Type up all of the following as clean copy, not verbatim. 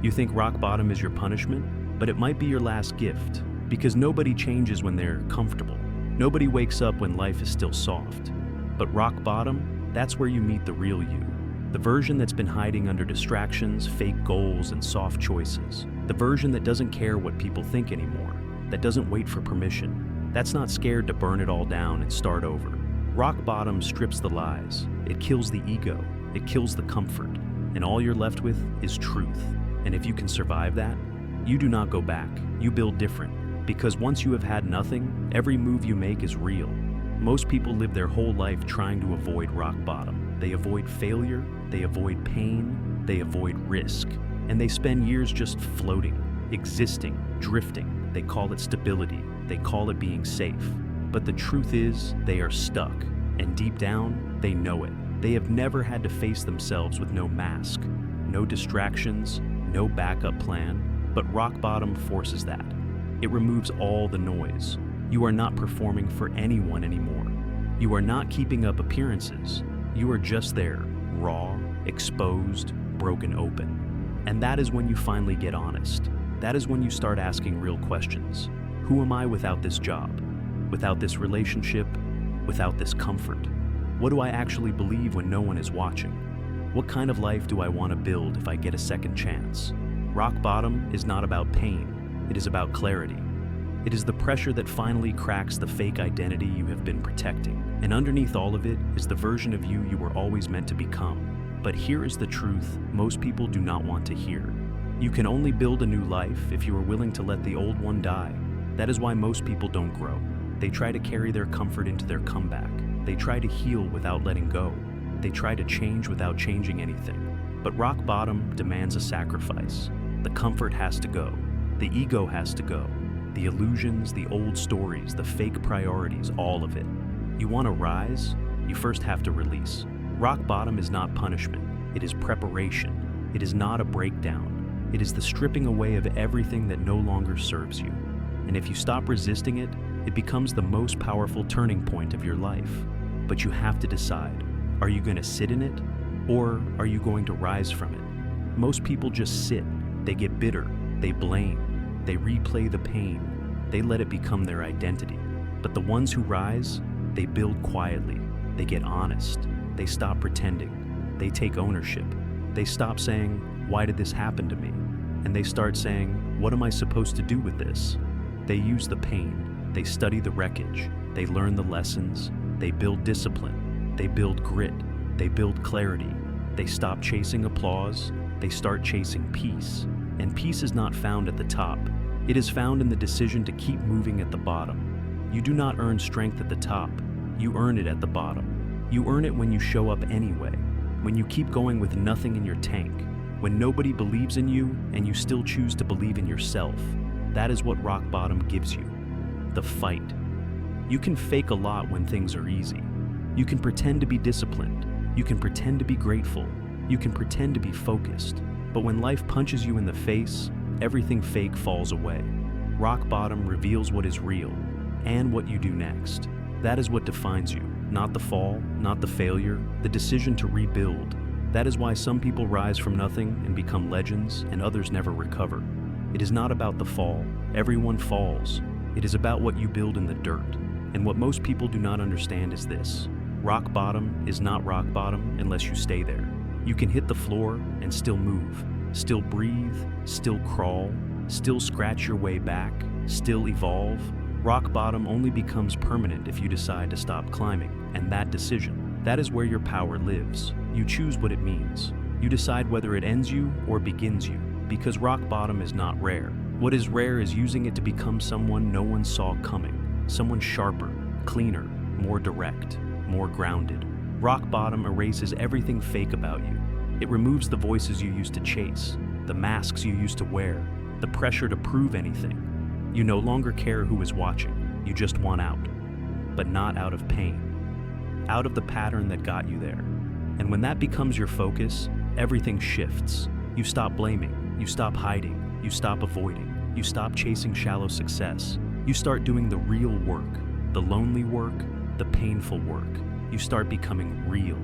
You think rock bottom is your punishment, but it might be your last gift, because nobody changes when they're comfortable. Nobody wakes up when life is still soft. But rock bottom, that's where you meet the real you. The version that's been hiding under distractions, fake goals, and soft choices. The version that doesn't care what people think anymore, that doesn't wait for permission, that's not scared to burn it all down and start over. Rock bottom strips the lies, it kills the ego, it kills the comfort, and all you're left with is truth. And if you can survive that, you do not go back, you build different. Because once you have had nothing, every move you make is real. Most people live their whole life trying to avoid rock bottom. They avoid failure, they avoid pain, they avoid risk. And they spend years just floating, existing, drifting. They call it stability, they call it being safe. But the truth is, they are stuck. And deep down, they know it. They have never had to face themselves with no mask, no distractions, no backup plan. But rock bottom forces that. It removes all the noise. You are not performing for anyone anymore. You are not keeping up appearances. You are just there, raw, exposed, broken open. And that is when you finally get honest. That is when you start asking real questions. Who am I without this job? Without this relationship? Without this comfort? What do I actually believe when no one is watching? What kind of life do I want to build if I get a second chance? Rock bottom is not about pain. It is about clarity. It is the pressure that finally cracks the fake identity you have been protecting. And underneath all of it is the version of you were always meant to become. But here is the truth most people do not want to hear. You can only build a new life if you are willing to let the old one die. That is why most people don't grow. They try to carry their comfort into their comeback. They try to heal without letting go. They try to change without changing anything. But rock bottom demands a sacrifice. The comfort has to go. The ego has to go. The illusions, the old stories, the fake priorities, all of it. You want to rise? You first have to release. Rock bottom is not punishment. It is preparation. It is not a breakdown. It is the stripping away of everything that no longer serves you. And if you stop resisting it, it becomes the most powerful turning point of your life. But you have to decide. Are you going to sit in it? Or are you going to rise from it? Most people just sit. They get bitter. They blame. They replay the pain. They let it become their identity. But the ones who rise, they build quietly. They get honest. They stop pretending. They take ownership. They stop saying, "Why did this happen to me?" And they start saying, "What am I supposed to do with this?" They use the pain. They study the wreckage. They learn the lessons. They build discipline. They build grit. They build clarity. They stop chasing applause. They start chasing peace. And peace is not found at the top. It is found in the decision to keep moving at the bottom. You do not earn strength at the top. You earn it at the bottom. You earn it when you show up anyway, when you keep going with nothing in your tank, when nobody believes in you and you still choose to believe in yourself. That is what rock bottom gives you. The fight. You can fake a lot when things are easy. You can pretend to be disciplined. You can pretend to be grateful. You can pretend to be focused. But when life punches you in the face, everything fake falls away. Rock bottom reveals what is real and what you do next. That is what defines you, not the fall, not the failure, the decision to rebuild. That is why some people rise from nothing and become legends and others never recover. It is not about the fall. Everyone falls. It is about what you build in the dirt. And what most people do not understand is this. Rock bottom is not rock bottom unless you stay there. You can hit the floor and still move, still breathe, still crawl, still scratch your way back, still evolve. Rock bottom only becomes permanent if you decide to stop climbing, and that decision, that is where your power lives. You choose what it means. You decide whether it ends you or begins you, because rock bottom is not rare. What is rare is using it to become someone no one saw coming, someone sharper, cleaner, more direct, more grounded. Rock bottom erases everything fake about you. It removes the voices you used to chase, the masks you used to wear, the pressure to prove anything. You no longer care who is watching. You just want out. But not out of pain. Out of the pattern that got you there. And when that becomes your focus, everything shifts. You stop blaming. You stop hiding. You stop avoiding. You stop chasing shallow success. You start doing the real work, the lonely work, the painful work. You start becoming real.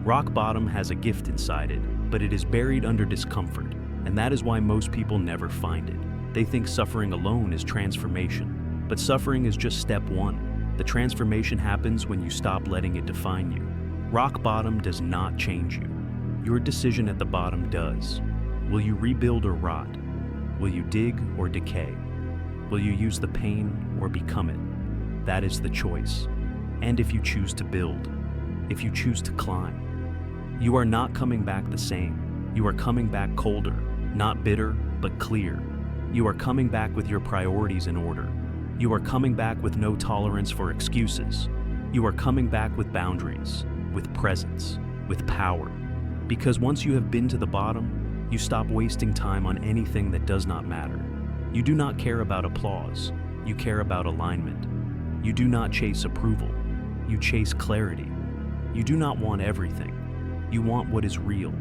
Rock bottom has a gift inside it, but it is buried under discomfort. And that is why most people never find it. They think suffering alone is transformation. But suffering is just step one. The transformation happens when you stop letting it define you. Rock bottom does not change you. Your decision at the bottom does. Will you rebuild or rot? Will you dig or decay? Will you use the pain or become it? That is the choice. And if you choose to build, if you choose to climb, you are not coming back the same. You are coming back colder, not bitter, but clear. You are coming back with your priorities in order. You are coming back with no tolerance for excuses. You are coming back with boundaries, with presence, with power. Because once you have been to the bottom, you stop wasting time on anything that does not matter. You do not care about applause. You care about alignment. You do not chase approval. You chase clarity. You do not want everything. You want what is real.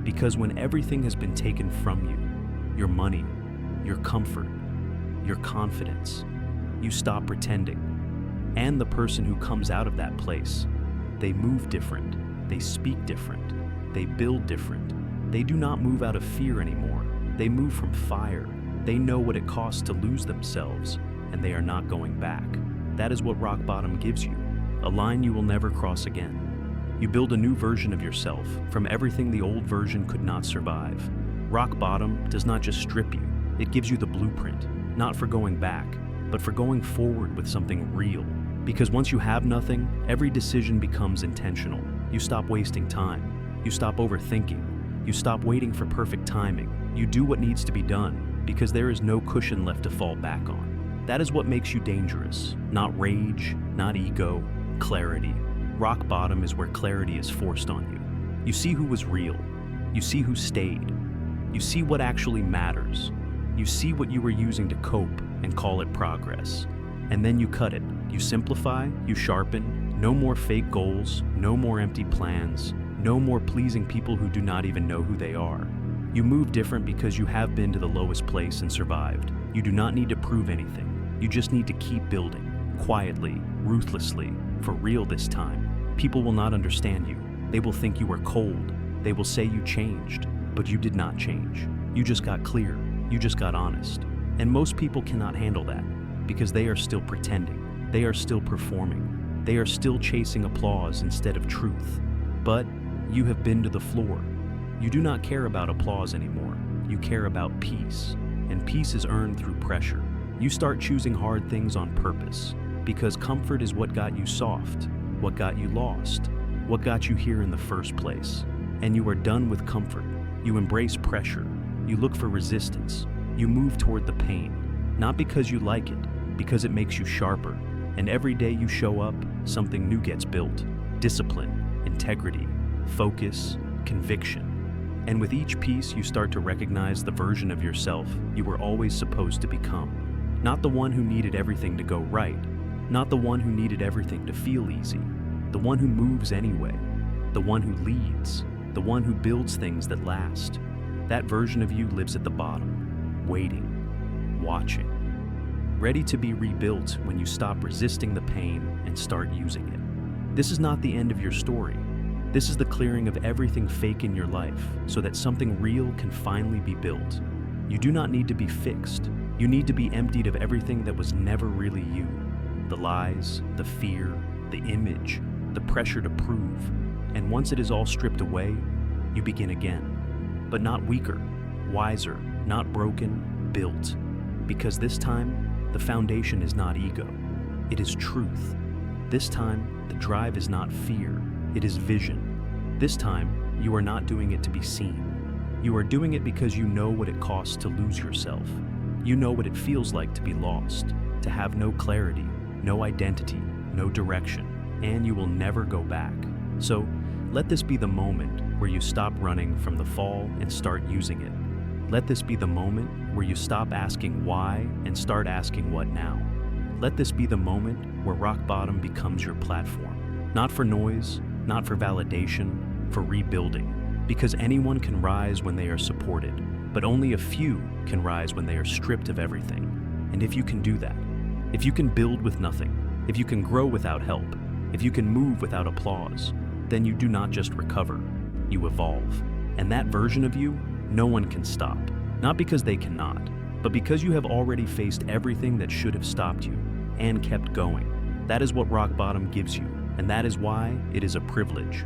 Because when everything has been taken from you, your money, your comfort, your confidence, you stop pretending. And the person who comes out of that place, they move different, they speak different, they build different. They do not move out of fear anymore. They move from fire. They know what it costs to lose themselves, and they are not going back. That is what rock bottom gives you, a line you will never cross again. You build a new version of yourself from everything the old version could not survive. Rock bottom does not just strip you, it gives you the blueprint, not for going back, but for going forward with something real. Because once you have nothing, every decision becomes intentional. You stop wasting time. You stop overthinking. You stop waiting for perfect timing. You do what needs to be done, because there is no cushion left to fall back on. That is what makes you dangerous. Not rage, not ego, clarity. Rock bottom is where clarity is forced on you. You see who was real. You see who stayed. You see what actually matters. You see what you were using to cope and call it progress. And then you cut it. You simplify, you sharpen. No more fake goals, no more empty plans, no more pleasing people who do not even know who they are. You move different because you have been to the lowest place and survived. You do not need to prove anything. You just need to keep building, quietly, ruthlessly, for real this time. People will not understand you. They will think you are cold. They will say you changed, but you did not change. You just got clear. You just got honest. And most people cannot handle that because they are still pretending. They are still performing. They are still chasing applause instead of truth. But you have been to the floor. You do not care about applause anymore. You care about peace. And peace is earned through pressure. You start choosing hard things on purpose because comfort is what got you soft, what got you lost, what got you here in the first place. And you are done with comfort. You embrace pressure. You look for resistance. You move toward the pain, not because you like it, because it makes you sharper. And every day you show up, something new gets built. Discipline, integrity, focus, conviction. And with each piece, you start to recognize the version of yourself you were always supposed to become. Not the one who needed everything to go right, not the one who needed everything to feel easy, the one who moves anyway, the one who leads, the one who builds things that last. That version of you lives at the bottom, waiting, watching, ready to be rebuilt when you stop resisting the pain and start using it. This is not the end of your story. This is the clearing of everything fake in your life so that something real can finally be built. You do not need to be fixed. You need to be emptied of everything that was never really you. The lies, the fear, the image, the pressure to prove. And once it is all stripped away, you begin again. But not weaker, wiser, not broken, built. Because this time, the foundation is not ego. It is truth. This time, the drive is not fear. It is vision. This time, you are not doing it to be seen. You are doing it because you know what it costs to lose yourself. You know what it feels like to be lost, to have no clarity, no identity, no direction, and you will never go back. So, let this be the moment where you stop running from the fall and start using it. Let this be the moment where you stop asking why and start asking what now. Let this be the moment where rock bottom becomes your platform. Not for noise, not for validation, for rebuilding. Because anyone can rise when they are supported, but only a few can rise when they are stripped of everything. And if you can do that, if you can build with nothing, if you can grow without help, if you can move without applause, then you do not just recover, you evolve. And that version of you no one can stop. Not because they cannot, but because you have already faced everything that should have stopped you and kept going. That is what rock bottom gives you, and that is why it is a privilege.